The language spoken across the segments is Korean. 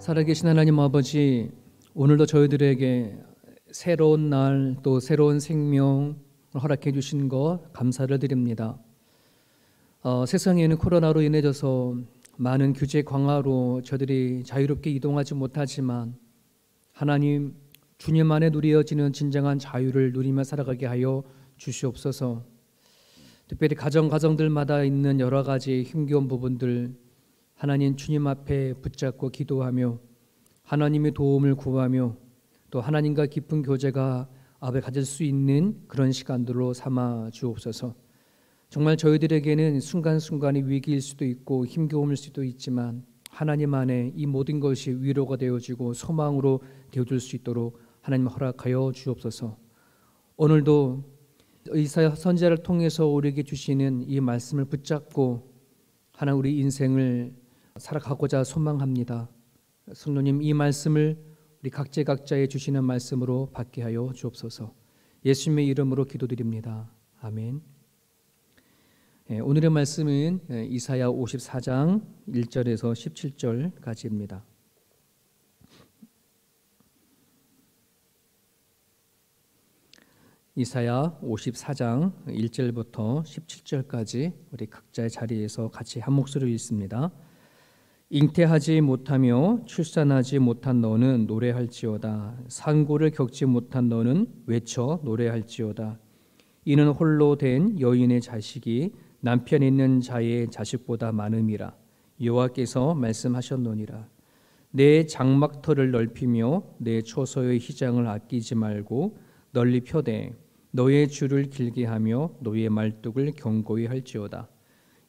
살아계신 하나님 아버지, 오늘도 저희들에게 새로운 날 또 새로운 생명을 허락해 주신 것 감사를 드립니다. 세상에는 코로나로 인해져서 많은 규제 강화로 저들이 자유롭게 이동하지 못하지만 하나님, 주님 안에 누려지는 진정한 자유를 누리며 살아가게 하여 주시옵소서. 특별히 가정들마다 있는 여러 가지 힘겨운 부분들 하나님 주님 앞에 붙잡고 기도하며 하나님의 도움을 구하며 또 하나님과 깊은 교제가 앞에 가질 수 있는 그런 시간들로 삼아 주옵소서. 정말 저희들에게는 순간순간이 위기일 수도 있고 힘겨움일 수도 있지만 하나님 안에 이 모든 것이 위로가 되어지고 소망으로 되어줄 수 있도록 하나님 허락하여 주옵소서. 오늘도 이사야 선지자를 통해서 우리에게 주시는 이 말씀을 붙잡고 하나님 우리 인생을 살아가고자 소망합니다. 성도님, 이 말씀을 우리 각자의 주시는 말씀으로 받게 하여 주옵소서. 예수님의 이름으로 기도드립니다. 아멘. 오늘의 말씀은 이사야 54장 1절에서 17절까지입니다. 이사야 54장 1절부터 17절까지 우리 각자의 자리에서 같이 한 목소리로 읽습니다. 잉태하지 못하며 출산하지 못한 너는 노래할지어다. 산고를 겪지 못한 너는 외쳐 노래할지어다. 이는 홀로 된 여인의 자식이 남편 있는 자의 자식보다 많음이라. 여호와께서 말씀하셨노니라. 내 장막터를 넓히며 내 초소의 희장을 아끼지 말고 널리 펴되 너의 줄을 길게 하며 너의 말뚝을 견고히 할지어다.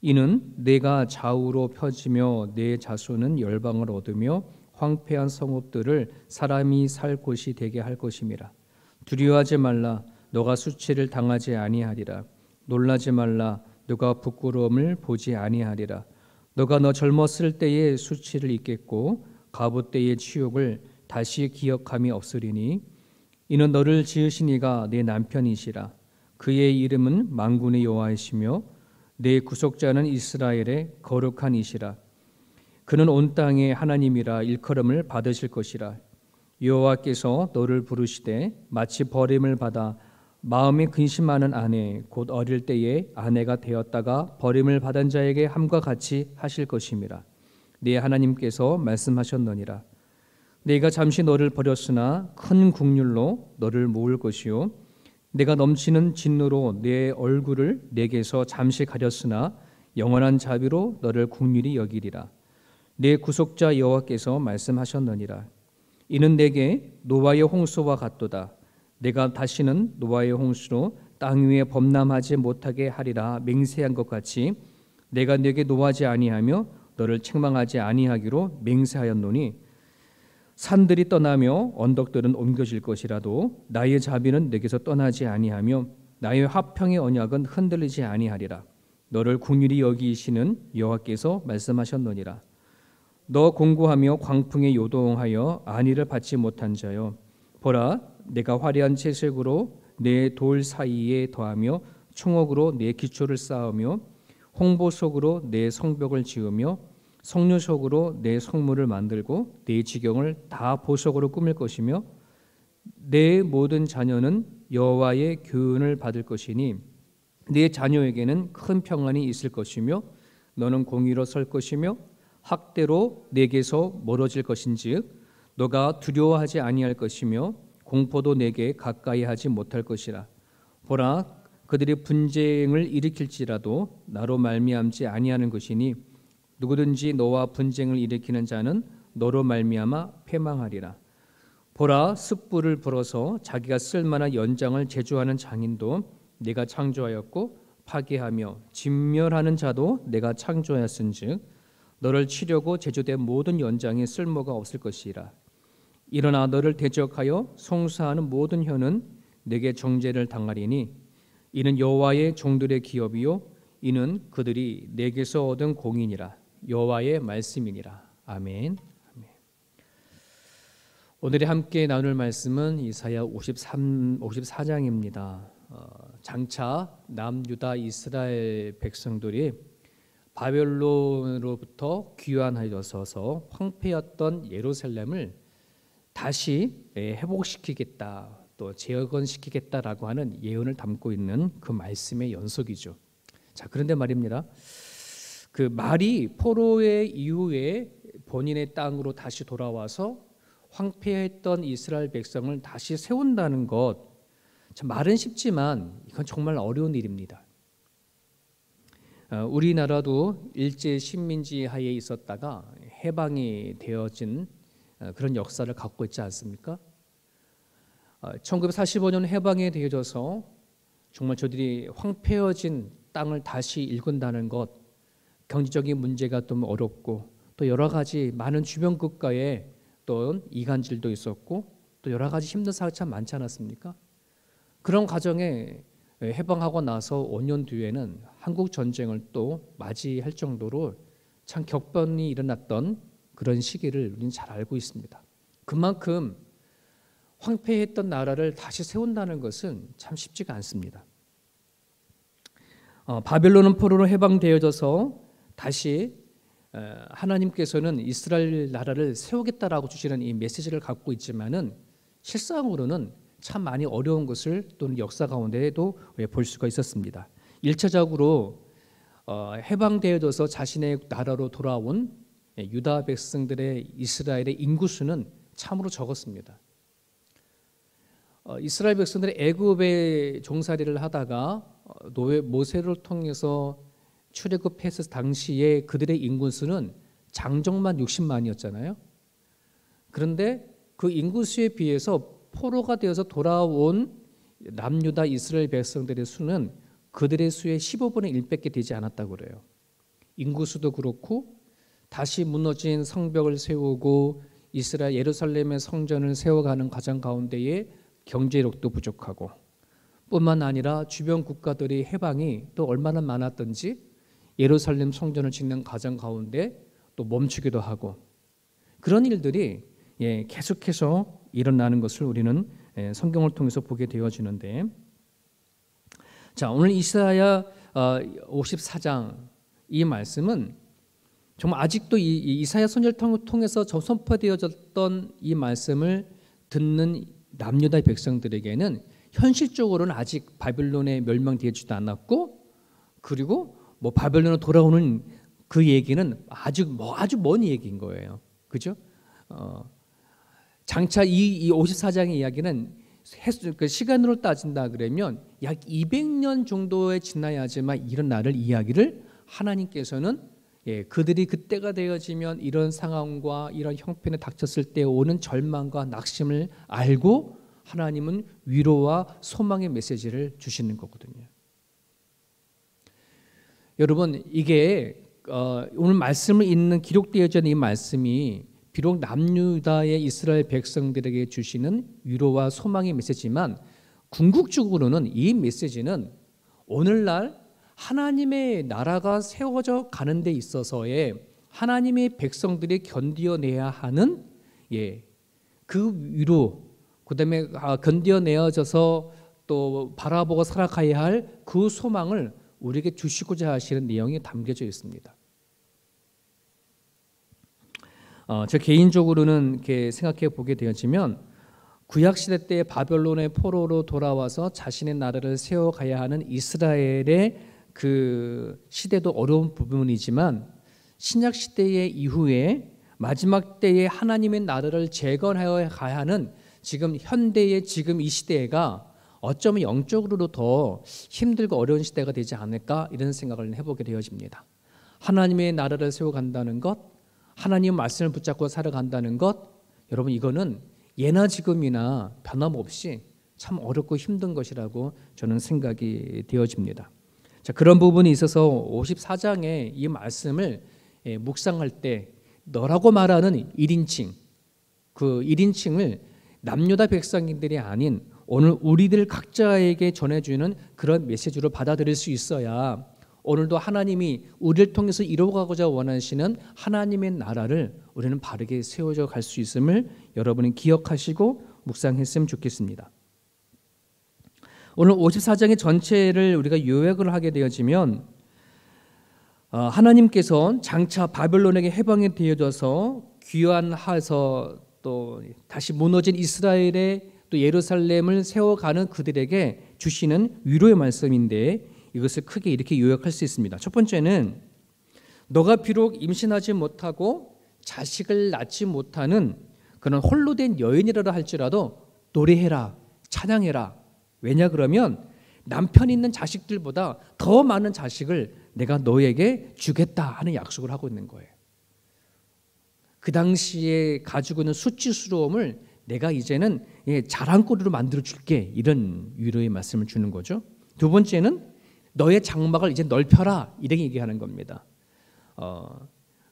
이는 내가 좌우로 펴지며 내 자손은 열방을 얻으며 황폐한 성읍들을 사람이 살 곳이 되게 할 것임이라. 두려워하지 말라. 너가 수치를 당하지 아니하리라. 놀라지 말라. 너가 부끄러움을 보지 아니하리라. 너가 너 젊었을 때의 수치를 잊겠고 가부 때의 치욕을 다시 기억함이 없으리니 이는 너를 지으신 이가 내 남편이시라. 그의 이름은 만군의 여호와이시며 내 구속자는 이스라엘의 거룩한 이시라. 그는 온 땅의 하나님이라 일컬음을 받으실 것이라. 여호와께서 너를 부르시되 마치 버림을 받아 마음에 근심하는 아내 곧 어릴 때에 아내가 되었다가 버림을 받은 자에게 함과 같이 하실 것임이라. 네 하나님께서 말씀하셨느니라. 내가 잠시 너를 버렸으나 큰 국률로 너를 모을 것이요 내가 넘치는 진노로 내 얼굴을 내게서 잠시 가렸으나 영원한 자비로 너를 긍휼히 여기리라. 내 구속자 여호와께서 말씀하셨느니라. 이는 내게 노아의 홍수와 같도다. 내가 다시는 노아의 홍수로 땅 위에 범람하지 못하게 하리라 맹세한 것 같이 내가 네게 노하지 아니하며 너를 책망하지 아니하기로 맹세하였노니 산들이 떠나며 언덕들은 옮겨질 것이라도 나의 자비는 내게서 떠나지 아니하며 나의 화평의 언약은 흔들리지 아니하리라. 너를 긍휼히 여기시는 여호와께서 말씀하셨느니라. 너 공고하며 광풍에 요동하여 안위를 받지 못한 자여, 보라, 내가 화려한 채색으로 내 돌 사이에 더하며 총옥으로 내 기초를 쌓으며 홍보석으로 내 성벽을 지으며 석류석으로 내 성문을 만들고 내 지경을 다 보석으로 꾸밀 것이며 내 모든 자녀는 여호와의 교훈을 받을 것이니 네 자녀에게는 큰 평안이 있을 것이며 너는 공의로 설 것이며 학대로 내게서 멀어질 것인즉 너가 두려워하지 아니할 것이며 공포도 내게 가까이 하지 못할 것이라. 보라, 그들이 분쟁을 일으킬지라도 나로 말미암지 아니하는 것이니 누구든지 너와 분쟁을 일으키는 자는 너로 말미암아 패망하리라. 보라, 숯불을 불어서 자기가 쓸만한 연장을 제조하는 장인도 내가 창조하였고 파괴하며 진멸하는 자도 내가 창조하였은즉 너를 치려고 제조된 모든 연장에 쓸모가 없을 것이라. 일어나 너를 대적하여 송사하는 모든 혀는 내게 정죄를 당하리니 이는 여호와의 종들의 기업이요 이는 그들이 내게서 얻은 공인이라. 여호와의 말씀이니라. 아멘. 아멘. 오늘의 함께 나눌 말씀은 이사야 54장입니다. 장차 남유다 이스라엘 백성들이 바벨론으로부터 귀환하여서 황폐였던 예루살렘을 다시 회복시키겠다, 또 재건시키겠다라고 하는 예언을 담고 있는 그 말씀의 연속이죠. 자, 그런데 말입니다. 그 말이 포로의 이후에 본인의 땅으로 다시 돌아와서 황폐했던 이스라엘 백성을 다시 세운다는 것, 참 말은 쉽지만 이건 정말 어려운 일입니다. 우리나라도 일제 식민지 하에 있었다가 해방이 되어진 그런 역사를 갖고 있지 않습니까? 1945년 해방이 되어져서 정말 저들이 황폐해진 땅을 다시 일군다는 것, 경제적인 문제가 좀 어렵고 또 여러 가지 많은 주변 국가에 또 이간질도 있었고 또 여러 가지 힘든 사항이 참 많지 않았습니까? 그런 과정에 해방하고 나서 5년 뒤에는 한국 전쟁을 또 맞이할 정도로 참 격변이 일어났던 그런 시기를 우리는 잘 알고 있습니다. 그만큼 황폐했던 나라를 다시 세운다는 것은 참 쉽지가 않습니다. 바벨론은 포로로 해방되어져서 다시 하나님께서는 이스라엘 나라를 세우겠다라고 주시는 이 메시지를 갖고 있지만은 실상으로는 참 많이 어려운 것을 또는 역사 가운데에도 볼 수가 있었습니다. 1차적으로 해방되어져서 자신의 나라로 돌아온 유다 백성들의 이스라엘의 인구수는 참으로 적었습니다. 이스라엘 백성들이 애굽에 종살이를 하다가 노예 모세를 통해서 출애굽했을 당시에 그들의 인구수는 장정만 60만이었잖아요. 그런데 그 인구수에 비해서 포로가 되어서 돌아온 남유다 이스라엘 백성들의 수는 그들의 수의 15분의 1밖에 되지 않았다고 그래요. 인구수도 그렇고 다시 무너진 성벽을 세우고 이스라엘 예루살렘의 성전을 세워가는 과정 가운데에 경제력도 부족하고 뿐만 아니라 주변 국가들의 해방이 또 얼마나 많았던지 예루살렘 성전을 짓는 과정 가운데 또 멈추기도 하고 그런 일들이 계속해서 일어나는 것을 우리는 성경을 통해서 보게 되어지는데, 자, 오늘 이사야 54장 이 말씀은 정말 아직도 이 이사야 선지자를 통해서 선포되어졌던 이 말씀을 듣는 남유다 백성들에게는 현실적으로는 아직 바벨론에 멸망되지도 않았고, 그리고 뭐 바벨론으로 돌아오는 그 얘기는 아주 먼 얘기인 거예요. 그죠? 장차 이 54장의 이야기는 그 시간으로 따진다 그러면 약 200년 정도에 지나야지만 이런 날을 이야기를 하나님께서는 그들이 그때가 되어지면 이런 상황과 이런 형편에 닥쳤을 때 오는 절망과 낙심을 알고 하나님은 위로와 소망의 메시지를 주시는 거거든요. 여러분, 이게 오늘 말씀을 읽는 기록되어져 있는 이 말씀이 비록 남유다의 이스라엘 백성들에게 주시는 위로와 소망의 메시지만 궁극적으로는 이 메시지는 오늘날 하나님의 나라가 세워져 가는 데 있어서의 하나님의 백성들이 견디어내야 하는 그 위로, 그다음에 견디어내어져서 또 바라보고 살아가야 할 그 소망을 우리에게 주시고자 하시는 내용이 담겨져 있습니다. 저 개인적으로는 이렇게 생각해 보게 되어지면 구약 시대 때 바벨론의 포로로 돌아와서 자신의 나라를 세워가야 하는 이스라엘의 그 시대도 어려운 부분이지만 신약 시대의 이후에 마지막 때에 하나님의 나라를 재건하여 가야 하는 지금 현대의 지금 이 시대가 어쩌면 영적으로도 더 힘들고 어려운 시대가 되지 않을까 이런 생각을 해보게 되어집니다. 하나님의 나라를 세워간다는 것, 하나님의 말씀을 붙잡고 살아간다는 것, 여러분 이거는 예나 지금이나 변함없이 참 어렵고 힘든 것이라고 저는 생각이 되어집니다. 자, 그런 부분이 있어서 54장의 이 말씀을 묵상할 때 너라고 말하는 1인칭, 그 1인칭을 남유다 백성들이 아닌 오늘 우리들 각자에게 전해주는 그런 메시지로 받아들일 수 있어야 오늘도 하나님이 우리를 통해서 이루어가고자 원하시는 하나님의 나라를 우리는 바르게 세워져 갈 수 있음을 여러분이 기억하시고 묵상했으면 좋겠습니다. 오늘 54장의 전체를 우리가 요약을 하게 되어지면 하나님께서 장차 바벨론에게 해방이 되어져서 귀환하여서 또 다시 무너진 이스라엘의 또 예루살렘을 세워가는 그들에게 주시는 위로의 말씀인데, 이것을 크게 이렇게 요약할 수 있습니다. 첫 번째는 너가 비록 임신하지 못하고 자식을 낳지 못하는 그런 홀로 된 여인이라도 할지라도 노래해라, 찬양해라. 왜냐 그러면 남편 있는 자식들보다 더 많은 자식을 내가 너에게 주겠다 하는 약속을 하고 있는 거예요. 그 당시에 가지고 있는 수치스러움을 내가 이제는 자랑거리로 만들어 줄게, 이런 위로의 말씀을 주는 거죠. 두 번째는 너의 장막을 이제 넓혀라, 이렇게 얘기하는 겁니다.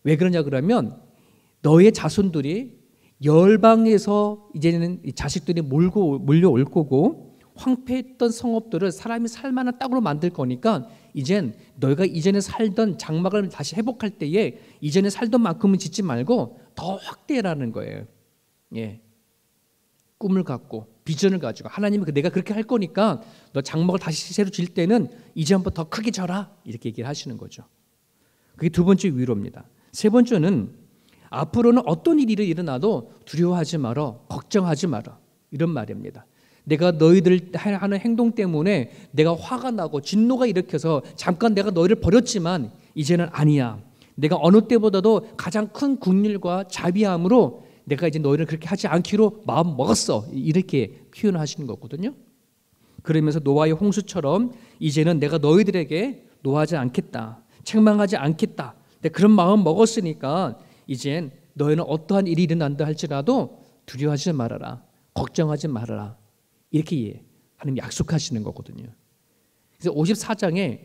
왜 그러냐 그러면 너의 자손들이 열방에서 이제는 자식들이 몰려올 거고, 황폐했던 성읍들을 사람이 살만한 땅으로 만들 거니까 이젠 너희가 이전에 살던 장막을 다시 회복할 때에 이전에 살던 만큼은 짓지 말고 더 확대라는 거예요. 꿈을 갖고 비전을 가지고 하나님이 내가 그렇게 할 거니까 너 장막을 다시 새로 질 때는 이전보다 더 크게 져라, 이렇게 얘기를 하시는 거죠. 그게 두 번째 위로입니다. 세 번째는 앞으로는 어떤 일이 일어나도 두려워하지 마라, 걱정하지 마라, 이런 말입니다. 내가 너희들 하는 행동 때문에 내가 화가 나고 진노가 일으켜서 잠깐 내가 너희를 버렸지만 이제는 아니야. 내가 어느 때보다도 가장 큰 긍휼과 자비함으로 내가 이제 너희를 그렇게 하지 않기로 마음 먹었어, 이렇게 표현하시는 거거든요. 그러면서 노아의 홍수처럼 이제는 내가 너희들에게 노하지 않겠다, 책망하지 않겠다, 내가 그런 마음 먹었으니까 이젠 너희는 어떠한 일이 일어난다 할지라도 두려워하지 말아라, 걱정하지 말아라, 이렇게 하나님 약속하시는 거거든요. 그래서 54장에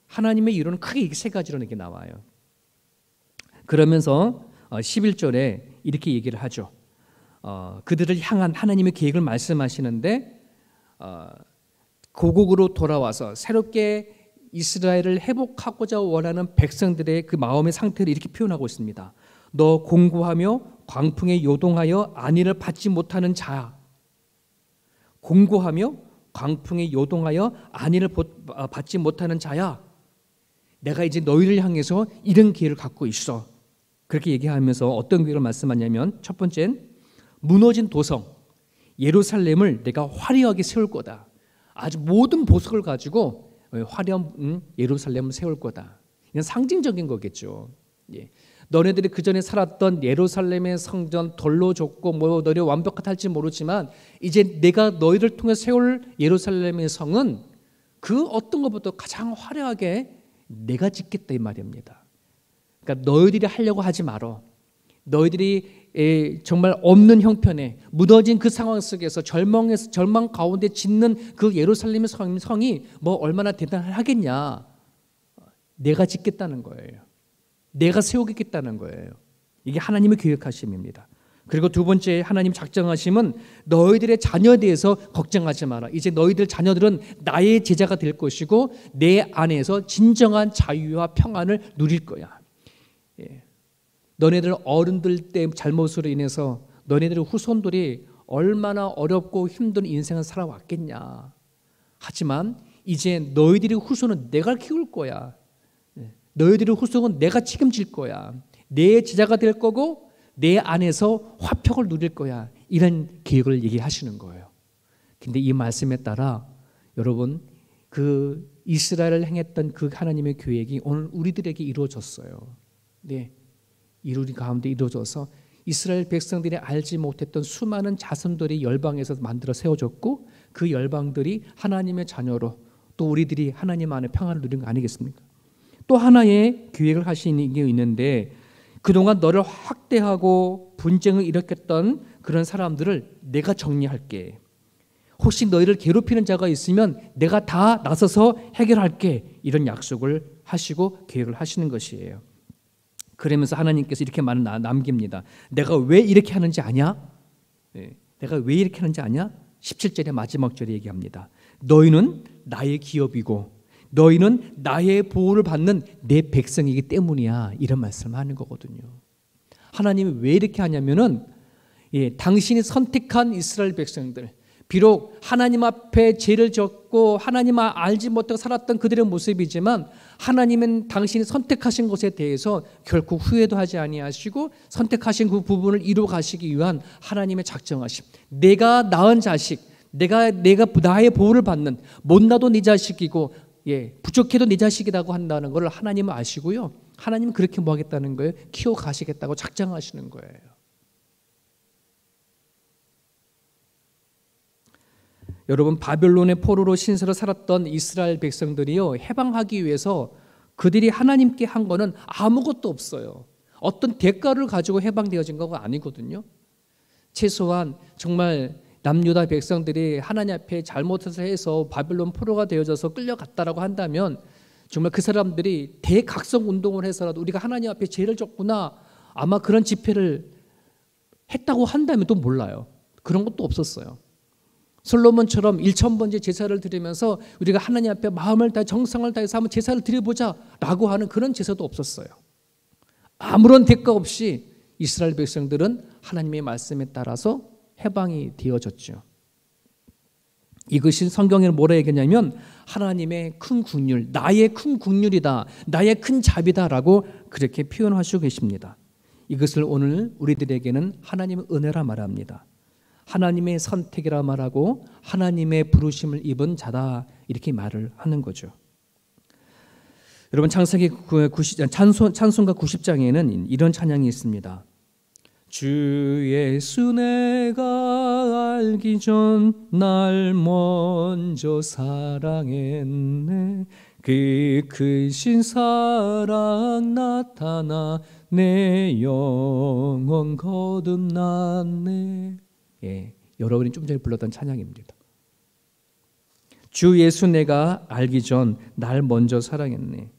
하나님의 위로는 크게 세 가지로 이렇게 나와요. 그러면서 11절에 이렇게 얘기를 하죠. 그들을 향한 하나님의 계획을 말씀하시는데, 고국으로 돌아와서 새롭게 이스라엘을 회복하고자 원하는 백성들의 그 마음의 상태를 이렇게 표현하고 있습니다. 너 공고하며 광풍에 요동하여 안위를 받지 못하는 자, 공고하며 광풍에 요동하여 안위를 받지 못하는 자야, 내가 이제 너희를 향해서 이런 기회를 갖고 있어. 그렇게 얘기하면서 어떤 기회를 말씀하냐면, 첫 번째는 무너진 도성 예루살렘을 내가 화려하게 세울 거다. 아주 모든 보석을 가지고 화려한 예루살렘을 세울 거다. 이건 상징적인 거겠죠. 너네들이 그 전에 살았던 예루살렘의 성전 돌로 좁고 뭐 너희 완벽하다 할지 모르지만 이제 내가 너희를 통해 세울 예루살렘의 성은 그 어떤 것보다 가장 화려하게 내가 짓겠다, 이 말입니다. 그러니까 너희들이 하려고 하지 말어. 너희들이 정말 없는 형편에 무너진 그 상황 속에서 절망 가운데 짓는 그 예루살렘의 성이 뭐 얼마나 대단하겠냐. 내가 짓겠다는 거예요. 내가 세우겠다는 거예요. 이게 하나님의 계획하심입니다. 그리고 두 번째 하나님 작정하심은 너희들의 자녀에 대해서 걱정하지 마라. 이제 너희들 자녀들은 나의 제자가 될 것이고 내 안에서 진정한 자유와 평안을 누릴 거야. 너네들 어른들 때 잘못으로 인해서 너네들의 후손들이 얼마나 어렵고 힘든 인생을 살아왔겠냐. 하지만 이제 너희들의 후손은 내가 키울 거야. 너희들의 후손은 내가 책임질 거야. 내 제자가 될 거고 내 안에서 화평을 누릴 거야. 이런 계획을 얘기하시는 거예요. 근데 이 말씀에 따라 여러분, 그 이스라엘을 행했던 그 하나님의 계획이 오늘 우리들에게 이루어졌어요. 네, 우리 가운데 이루어져서 이스라엘 백성들이 알지 못했던 수많은 자손들이 열방에서 만들어 세워졌고 그 열방들이 하나님의 자녀로 또 우리들이 하나님 안에 평안을 누린 거 아니겠습니까? 또 하나의 계획을 하시는 게 있는데, 그동안 너를 학대하고 분쟁을 일으켰던 그런 사람들을 내가 정리할게. 혹시 너희를 괴롭히는 자가 있으면 내가 다 나서서 해결할게. 이런 약속을 하시고 계획을 하시는 것이에요. 그러면서 하나님께서 이렇게 말을 남깁니다. 내가 왜 이렇게 하는지 아냐? 내가 왜 이렇게 하는지 아냐? 17절의 마지막 절에 얘기합니다. 너희는 나의 기업이고 너희는 나의 보호를 받는 내 백성이기 때문이야. 이런 말씀을 하는 거거든요. 하나님이 왜 이렇게 하냐면은 당신이 선택한 이스라엘 백성들, 비록 하나님 앞에 죄를 졌고 하나님 알지 못하고 살았던 그들의 모습이지만 하나님은 당신이 선택하신 것에 대해서 결코 후회도 하지 아니하시고 선택하신 그 부분을 이루어 가시기 위한 하나님의 작정하심. 내가 낳은 자식, 내가 나의 보호를 받는, 못나도 네 자식이고 부족해도 네 자식이라고 한다는 걸 하나님은 아시고요. 하나님은 그렇게 뭐 하겠다는 거예요? 키워 가시겠다고 작정하시는 거예요. 여러분, 바벨론의 포로로 신세로 살았던 이스라엘 백성들이요, 해방하기 위해서 그들이 하나님께 한 거는 아무것도 없어요. 어떤 대가를 가지고 해방되어진 거가 아니거든요. 최소한 정말 남유다 백성들이 하나님 앞에 잘못해서 해서 바벨론 포로가 되어져서 끌려갔다라고 한다면 정말 그 사람들이 대각성 운동을 해서라도 우리가 하나님 앞에 죄를 졌구나, 아마 그런 집회를 했다고 한다면 또 몰라요. 그런 것도 없었어요. 솔로몬처럼 1000번째 제사를 드리면서 우리가 하나님 앞에 마음을 다해 정성을 다해서 한번 제사를 드려보자 라고 하는 그런 제사도 없었어요. 아무런 대가 없이 이스라엘 백성들은 하나님의 말씀에 따라서 해방이 되어졌죠. 이것이 성경에는 뭐라 얘기하냐면 하나님의 큰 긍휼, 나의 큰 긍휼이다, 나의 큰 자비다 라고 그렇게 표현하시고 계십니다. 이것을 오늘 우리들에게는 하나님의 은혜라 말합니다. 하나님의 선택이라 말하고 하나님의 부르심을 입은 자다, 이렇게 말을 하는 거죠. 여러분, 창세기 찬송가 90장에는 이런 찬양이 있습니다. 주 예수 내가 알기 전 날 먼저 사랑했네. 그 크신 사랑 나타나 내 영혼 거듭났네. 여러분이 좀 전에 불렀던 찬양입니다. 주 예수 내가 알기 전 날 먼저 사랑했네.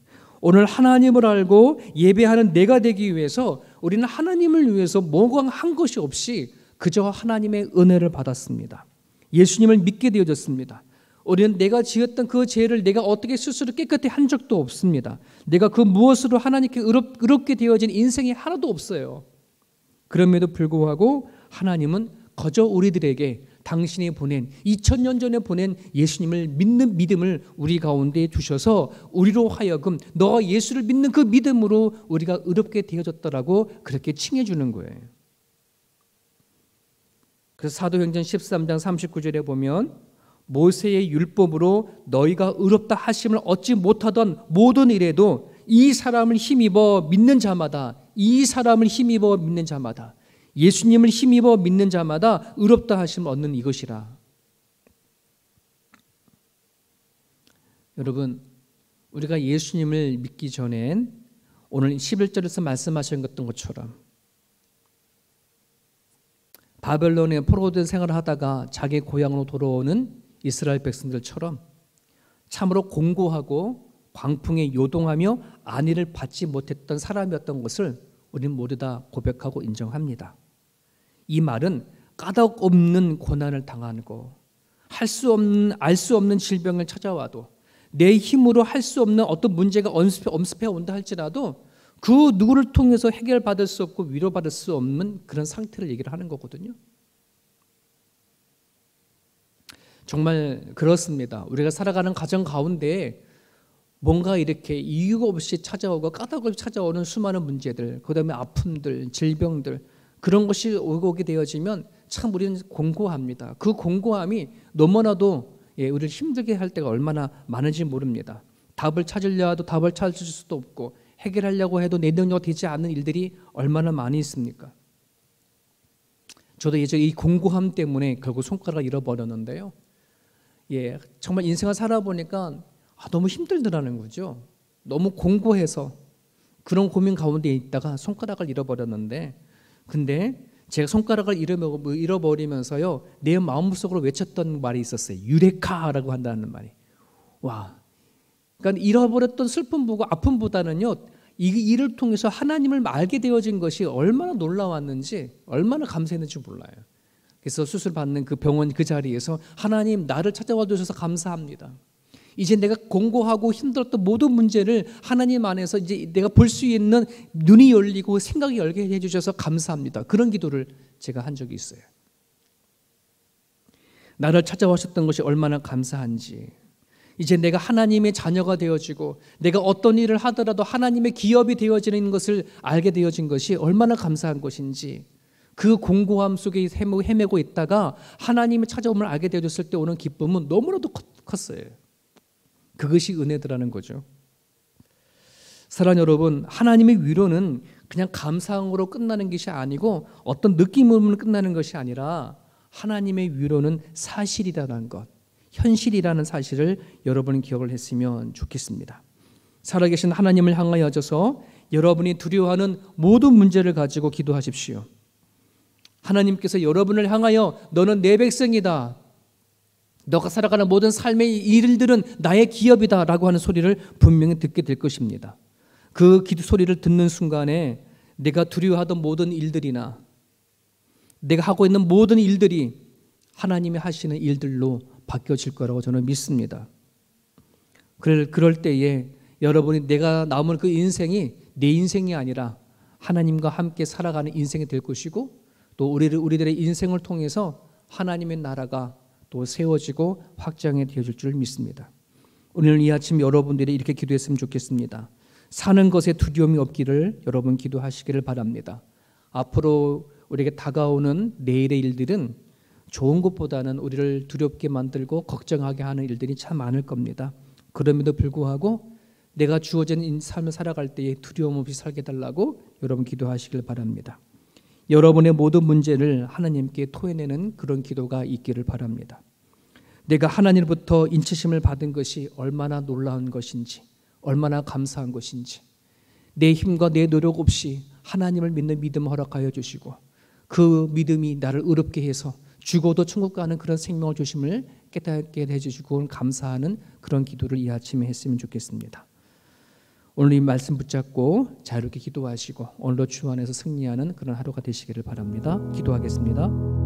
오늘 하나님을 알고 예배하는 내가 되기 위해서 우리는 하나님을 위해서 뭐가 한 것이 없이 그저 하나님의 은혜를 받았습니다. 예수님을 믿게 되어졌습니다. 우리는 내가 지었던 그 죄를 내가 어떻게 스스로 깨끗이 한 적도 없습니다. 내가 그 무엇으로 하나님께 의롭게 되어진 인생이 하나도 없어요. 그럼에도 불구하고 하나님은 거저 우리들에게 당신이 보낸 2000년 전에 보낸 예수님을 믿는 믿음을 우리 가운데 두셔서 우리로 하여금 너가 예수를 믿는 그 믿음으로 우리가 의롭게 되어졌다라고 그렇게 칭해 주는 거예요. 그래서 사도행전 13장 39절에 보면 모세의 율법으로 너희가 의롭다 하심을 얻지 못하던 모든 일에도 이 사람을 힘입어 믿는 자마다, 이 사람을 힘입어 믿는 자마다, 예수님을 힘입어 믿는 자마다 의롭다 하심을 얻는 이것이라. 여러분, 우리가 예수님을 믿기 전엔 오늘 11절에서 말씀하셨던 것처럼 바벨론에 포로된 생활을 하다가 자기 고향으로 돌아오는 이스라엘 백성들처럼 참으로 공고하고 광풍에 요동하며 안위를 받지 못했던 사람이었던 것을 우리는 모두 다 고백하고 인정합니다. 이 말은 까닭 없는 고난을 당하고 할 수 없는, 알 수 없는 질병을 찾아와도 내 힘으로 할 수 없는 어떤 문제가 엄습해 온다 할지라도 그 누구를 통해서 해결받을 수 없고 위로받을 수 없는 그런 상태를 얘기를 하는 거거든요. 정말 그렇습니다. 우리가 살아가는 가정 가운데 뭔가 이렇게 이유가 없이 찾아오고 까닭 없이 찾아오는 수많은 문제들, 그 다음에 아픔들, 질병들, 그런 것이 오게 되어지면 참 우리는 공고합니다. 그 공고함이 너무나도 우리를 힘들게 할 때가 얼마나 많은지 모릅니다. 답을 찾으려 해도 답을 찾을 수도 없고 해결하려고 해도 내 능력으로 되지 않는 일들이 얼마나 많이 있습니까? 저도 예전에 이 공고함 때문에 결국 손가락을 잃어버렸는데요. 정말 인생을 살아보니까 너무 힘들더라는 거죠. 너무 공고해서 그런 고민 가운데 있다가 손가락을 잃어버렸는데, 근데 제가 손가락을 잃어버리면서요, 내 마음속으로 외쳤던 말이 있었어요. 유레카라고 한다는 말이. 와, 그러니까 잃어버렸던 슬픔보고 아픔보다는요, 이 일을 통해서 하나님을 알게 되어진 것이 얼마나 놀라웠는지, 얼마나 감사했는지 몰라요. 그래서 수술 받는 그 병원 그 자리에서 하나님, 나를 찾아와 주셔서 감사합니다. 이제 내가 공고하고 힘들었던 모든 문제를 하나님 안에서 이제 내가 볼 수 있는 눈이 열리고 생각이 열게 해주셔서 감사합니다. 그런 기도를 제가 한 적이 있어요. 나를 찾아오셨던 것이 얼마나 감사한지, 이제 내가 하나님의 자녀가 되어지고 내가 어떤 일을 하더라도 하나님의 기업이 되어지는 것을 알게 되어진 것이 얼마나 감사한 것인지, 그 공고함 속에 헤매고 있다가 하나님의 찾아옴을 알게 되어졌을 때 오는 기쁨은 너무나도 컸어요. 그것이 은혜더라는 거죠. 사랑하는 여러분, 하나님의 위로는 그냥 감상으로 끝나는 것이 아니고 어떤 느낌으로 끝나는 것이 아니라 하나님의 위로는 사실이라는 것, 현실이라는 사실을 여러분은 기억을 했으면 좋겠습니다. 살아계신 하나님을 향하여져서 여러분이 두려워하는 모든 문제를 가지고 기도하십시오. 하나님께서 여러분을 향하여 너는 내 백성이다, 너가 살아가는 모든 삶의 일들은 나의 기업이다 라고 하는 소리를 분명히 듣게 될 것입니다. 그 기도 소리를 듣는 순간에 내가 두려워하던 모든 일들이나 내가 하고 있는 모든 일들이 하나님이 하시는 일들로 바뀌어질 거라고 저는 믿습니다. 그럴 때에 여러분이 내가 남은 그 인생이 내 인생이 아니라 하나님과 함께 살아가는 인생이 될 것이고, 또 우리들의 인생을 통해서 하나님의 나라가 또 세워지고 확장이 되어질 줄 믿습니다. 오늘 이 아침 여러분들이 이렇게 기도했으면 좋겠습니다. 사는 것에 두려움이 없기를 여러분 기도하시기를 바랍니다. 앞으로 우리에게 다가오는 내일의 일들은 좋은 것보다는 우리를 두렵게 만들고 걱정하게 하는 일들이 참 많을 겁니다. 그럼에도 불구하고 내가 주어진 삶을 살아갈 때에 두려움 없이 살게 달라고 여러분 기도하시길 바랍니다. 여러분의 모든 문제를 하나님께 토해내는 그런 기도가 있기를 바랍니다. 내가 하나님으로부터 인치심을 받은 것이 얼마나 놀라운 것인지, 얼마나 감사한 것인지, 내 힘과 내 노력 없이 하나님을 믿는 믿음 허락하여 주시고 그 믿음이 나를 의롭게 해서 죽어도 천국 가는 그런 생명을 주심을 깨닫게 해주시고 감사하는 그런 기도를 이 아침에 했으면 좋겠습니다. 오늘 이 말씀 붙잡고 자유롭게 기도하시고 오늘도 주 안에서 승리하는 그런 하루가 되시기를 바랍니다. 기도하겠습니다.